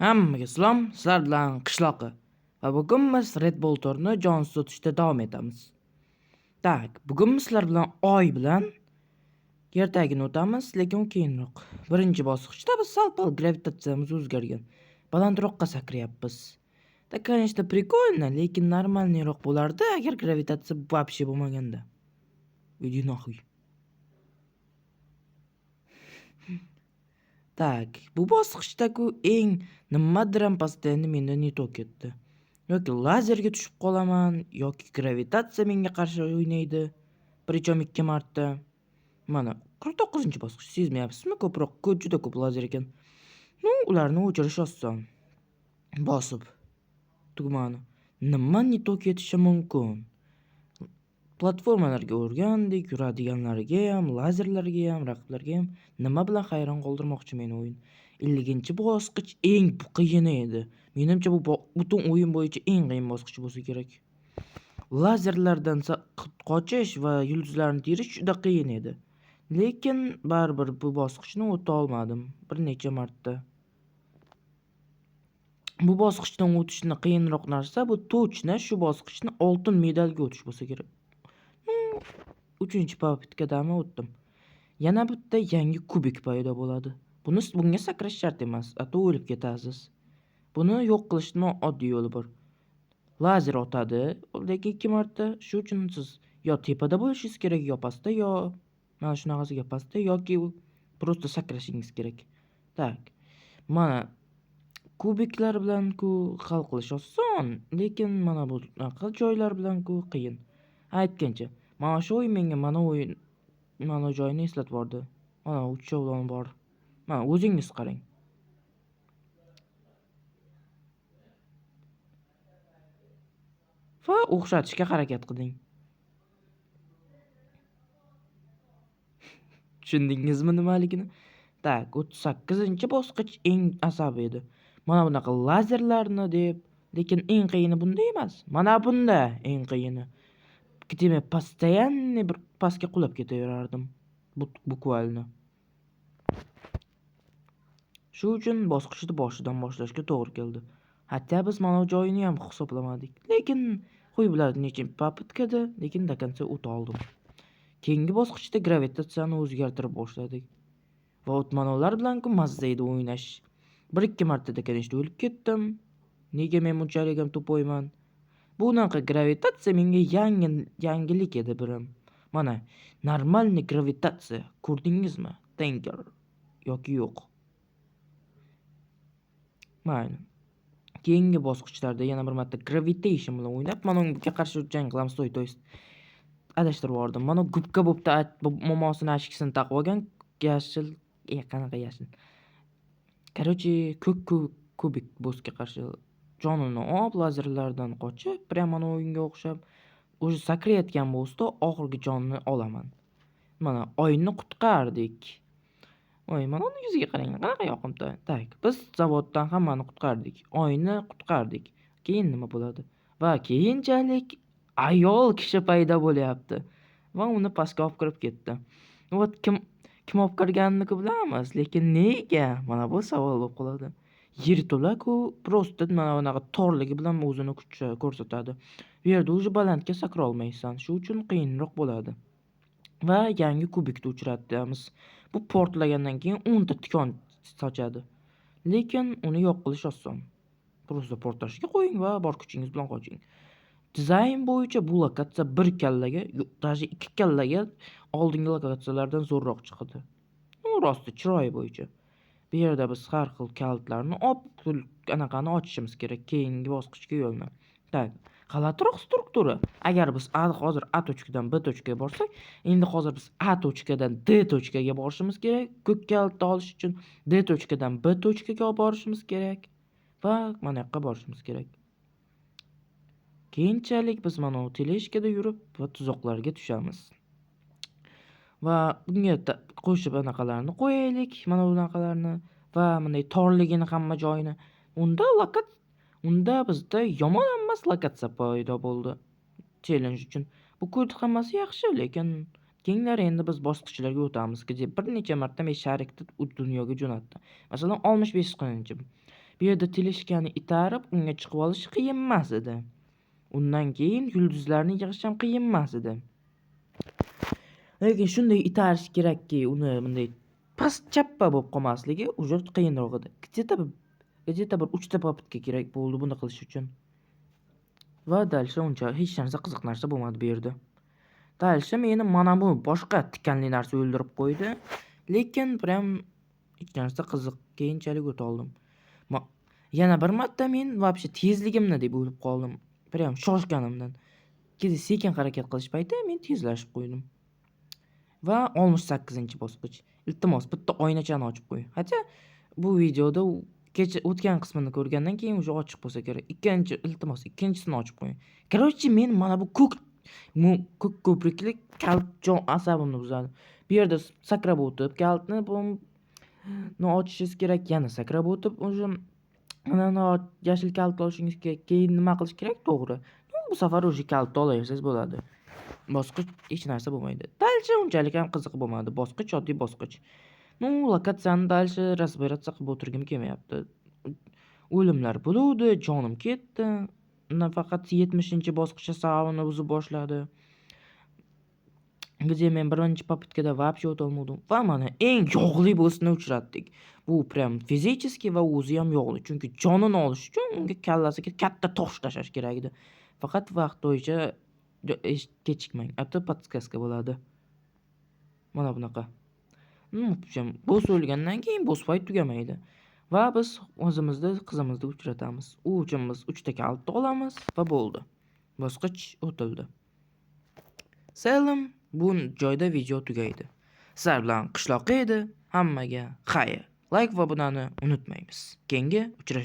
Hammaga salom, sizlar bilan Qishloqi va bugun biz Red Bull Tour'ni jonsiz o'tishda davom etamiz. Tak, bugun sizlar bilan Oy bilan yer tagini o'tamiz, lekin u keyinroq. Birinchi bosqichda biz sal-pal gravitatsiyamiz o'zgargan. Balandroqqa sakrayapmiz. Da, конечно, прикольно, lekin normalniroq bo'lardi agar gravitatsiya вообще bo'lmaganda. Иди нахуй. Tak, bu bosqichdagi eng nimadiram постоянно mendan yutuq ketdi. Yoki lazerga tushib qolaman, yoki gravitatsiya menga qarshi o'ynaydi. Причем 2 marta. Mana 49-bosqich sezmayapsizmi? Juda ko'p lazer ekan. Ularni o'chirish oson. Bosib tugmani. Nima yutuq ketishi mumkin? Platformalarga o'rgandik, yuradiganlarga ham, lazerlarga ham, raqiblarga ham nima bilan hayron qoldirmoqchi meni o'yin. 50-bosqich eng qiyini edi. Menimcha bu butun o'yin bo'yicha eng qiyin bosqich bo'lsa kerak. Lazerlardan qochish va yulduzlarni terish juda qiyin edi. Lekin baribir bu bosqichni o'ta olmadim bir necha marta. Bu bosqichdan o'tishni qiyinroq narsa bu точно shu bosqichni oltin medalga o'tish bo'lsa kerak. 3-попыткadami o'tdim. Yana bitta yangi kubik paydo bo'ladi. Bunga sakrash shart emas, ato o'lib ketasiz. Buni yo'q qilishning oddiy yo'li bor. Lazer otadi, lekin 2 marta. Shu uchun siz yo tepada bo'lishingiz kerak, yo pastda, yo mana shunaqasiga pastda yoki просто sakrashingiz kerak. Tak. Mana kubiklar bilan hal qilish oson, lekin mana bu joylar bilan qiyin. Aytgancha, mana shu o'yin menga mana joyni eslatib yubordi. Mana uchovlon bor. Mana o'zingiz qarang. Va o'xshatishga harakat qiling. Tushundingizmi nimaligini? Tak, 38-bosqich eng asabiy edi. Mana bunaqa lazerlarni deb, lekin eng qiyini bunda emas. Mana bunda eng qiyini. Где постоянно bir pastga qulab ketaverardim. Bukvalno. Shu uchun bosqichni boshidan boshlashga to'g'ri keldi. Hatto biz mana bu joyini ham hisoblamadik. Lekin qo'y biladi nechta попыткada, lekin до конца o'ta oldim. Keyingi bosqichda gravitatsiyani o'zgartirib boshladik. Va o'tmanovlar bilan mazza edi o'ynash. 1-2 martada конечно o'lib ketdim. Nega men bunchalik ham to'poyman? Bunaqa gravitatsiya menga yangilik edi birim. Mana normalniy gravitatsiya ko'rdingizmi? Tanker yoki yo'q. Mayli. Keyingi bosqichlarda yana bir marta gravitation bilan o'ynab, mana unga qarshi jang qilamiz to'y. Adashtirib yubordim. Mana gubka bo'pti, momosini ashkisini taqib olgan, yashil, qanaqa yashil. Короче, ko'k kubik bossga qarshi jonini lazerlardan qochib, prямо o'yinga o'xshab, o'zi sakrayotgan bossda oxirgi jonini olaman. Mana oyni qutqardik. Voy, mana uni yuziga qarang, qanaqa yoqimtoy. Tak, biz zavoddan hammani qutqardik. Oyni qutqardik. Keyin nima bo'ladi? Va keyinchalik ayol kishi paydo bo'lyapti va uni pastga olib kirib ketdi. Вот kim olib kirganini bilamiz, lekin nega? Mana bu savol bo'lib qoladi. Yerto'la-ku просто mana bunaqa torligi bilan o'zini kuchi ko'rsatadi. Bu yerda o'zi balandga sakra olmaysan, shu uchun qiyinroq bo'ladi. Va yangi kubikni uchratamiz. Bu portlagandan keyin 10 ta tikon sochadi. Lekin uni yo'q qilish oson. Просто portlashga qo'ying va bor kuchingiz bilan qoching. Dizayn bo'yicha bu lokatsiya 1 kallaga, даже 2 kallaga oldingi lokatsiyalardan zo'rroq chiqadi. Rosti chiroyi bo'yicha. Bu yerda biz har xil kalitlarni anaqani ochishimiz kerak keyingi bosqichga yo'lni. Tak, g'alatiroq struktura. Agar biz hozir A точкаdan B точкаga borsak, endi hozir biz A точкаdan D точкаga borishimiz kerak. Ko'k kalitni olish uchun D точкаdan B точкаga borishimiz kerak va mana yoqqa borishimiz kerak. Keyinchalik biz mana bu teleshkada yurib va tuzoqlarga tushamiz. Va bunga qo'shib anaqalarni qo'yaylik, mana bunaqalarni va bunday torligini hamma joyini. Unda bizda yomon emas lokatsiya paydo bo'ldi. Challenge uchun. Bu kod hammasi yaxshi, lekin keyinlari endi biz bosqichlarga o'tamiz. Bir necha marta men sharikni dunyoga jo'natdi. Masalan, 65-qininchi. Bu Bu yerda teleshkani itarib, unga chiqib olish qiyin emas edi. Undan keyin yulduzlarni yig'ish ham qiyin emas edi. Lekin shunday itarish kerakki, uni bunday past chappa bo'lib qolmasligi ujur qiyinroq edi. Где-то bir 3 ta попытка kerak bo'ldi buni qilish uchun. Va dalsha uncha hech narsa qiziq narsa bo'lmadi bu yerda. Dalsha meni mana bu boshqa tikanli narsa o'ldirib qo'ydi. Lekin prям hech narsa qiziq keyinchalik o'ta oldim. Yana bir marta men вообще tezligimni deb o'ylab qoldim. Prям shoshganimdan. Keyin sekin harakat qilish payti men tezlashib qo'ydim. Va 68-bosqich. Iltimos bitta oynachani ochib qo'y. Hatto bu videoda kecha o'tgan qismini ko'rgandan keyin uje ochiq bo'lsa kerak. Ikkinchisini ochib qo'ying. Короче, men mana bu ko'k ko'priklik kalt jon asabimni buzadi. Bu yerda sakrab o'tib, kaltni ochishingiz kerak, yana sakrab o'tib, o'sha mana yashil kalt olishingiz kerak. Keyin nima qilish kerak? To'g'ri. Bu safar o'sha kaltni olaversangiz bo'ladi. Bosqich hech narsa bo'lmaydi. Dalsha unchalik ham qiziq bo'lmadi. Bosqich oddiy bosqich. Lokatsiyani dalsha разбираться qilib o'tirgim kelmayapti. O'limlar bo'ldi, jonim ketdi. Nafaqat 70-bosqich hisobini buzib boshladi. Где men birinchi попыткада вообще o'ta olmadim. Va mana eng yog'li bossni uchratdik. Bu prям fizически va o'zi ham yog'li. Chunki jonini olish uchun unga kallasiga katta tosh tashlash kerak edi. Faqat vaqt bo'yicha kechikmang. Ato podskaska bo'ladi. Mana bunaqa. Boss o'lgandan keyin boss fight tugamaydi. Va biz o'zimizni qizimizni uchratamiz. U uchun biz 3 ta kalt olamiz va bo'ldi. Bosqich o'tildi. Selam, bu joyda video tugaydi. Sizlar bilan qishloqqa edi. Hammaga xayr. Like va bunani unutmaymiz. Keyingi uchrashuvga